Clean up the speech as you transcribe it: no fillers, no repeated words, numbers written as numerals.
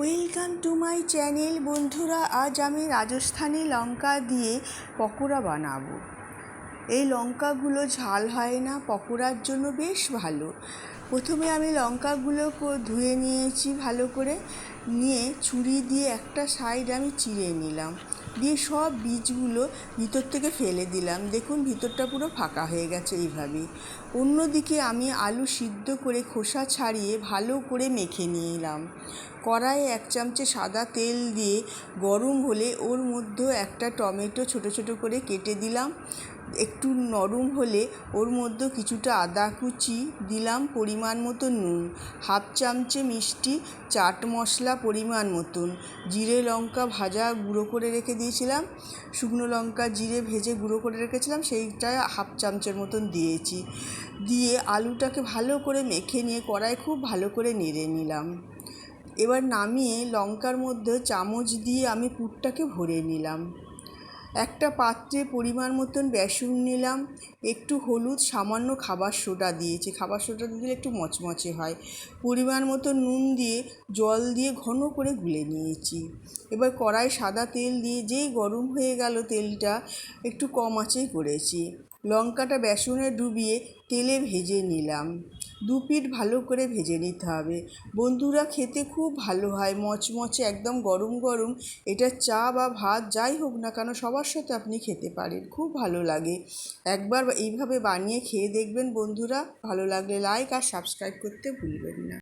Welcome to my channel. বন্ধুরা, আজ আমি রাজস্থানি লঙ্কা দিয়ে পকোড়া বানাবো। এই লঙ্কাগুলো ঝাল হয় না, পকোড়ার জন্য বেশ ভালো। প্রথমে আমি লঙ্কাগুলোকে ধুয়ে নিয়েছি ভালো করে, নিয়ে ছুরি দিয়ে একটা সাইড আমি চিড়ে নিলাম, দিয়ে সব বীজগুলো ভিতর থেকে ফেলে দিলাম। দেখুন ভিতরটা পুরো ফাঁকা হয়ে গেছে এইভাবেই। অন্যদিকে আমি আলু সিদ্ধ করে খোসা ছাড়িয়ে ভালো করে মেখে নিলাম। কড়াইয়ে 1 চামচে সাদা তেল দিয়ে গরম হলে ওর মধ্যে একটা টমেটো ছোট ছোট করে কেটে দিলাম। একটু নরম হলে ওর মধ্যে কিছুটা আদা কুচি দিলাম, পরিমাণ মতো নুন, 1/2 চামচে মিষ্টি, চাট মশলা পরিমাণ মতন, জিরে লঙ্কা ভাজা গুঁড়ো করে রেখে দিয়েছিলাম, শুকনো লঙ্কা জিরে ভেজে গুঁড়ো করে রেখেছিলাম, সেইটা 1/2 চামচের মতন দিয়েছি। দিয়ে আলুটাকে ভালো করে মেখে নিয়ে কড়াই খুব ভালো করে নেড়ে নিলাম। এবার নামিয়ে লঙ্কার মধ্যে চামচ দিয়ে আমি পুরটাকে ভরে নিলাম। একটা পাত্রে পরিমাণ মতন বেসন নিলাম, একটু হলুদ, সামান্য খাবার সোডা দিয়েছি, খাবার সোডা দিলে একটু মচমচে হয়, পরিমাণ মতো নুন দিয়ে জল দিয়ে ঘন করে গুলে নিয়েছি। এবার কড়াই সাদা তেল দিয়ে যেই গরম হয়ে গেল তেলটা, একটু কম আঁচেই করেছি, লঙ্কাটা বেসনে ডুবিয়ে তেলে ভেজে নিলাম। 2 পিঠ ভালো করে ভেজে নিতে হবে। বন্ধুরা, খেতে খুব ভালো হয়, মচমচে একদম গরম গরম। এটা চা বা ভাত যাই হোক না কেন সবার সাথে আপনি খেতে পারেন, খুব ভালো লাগে। একবার এইভাবে বানিয়ে খেয়ে দেখবেন বন্ধুরা, ভালো লাগলে লাইক আর সাবস্ক্রাইব করতে ভুলবেন না।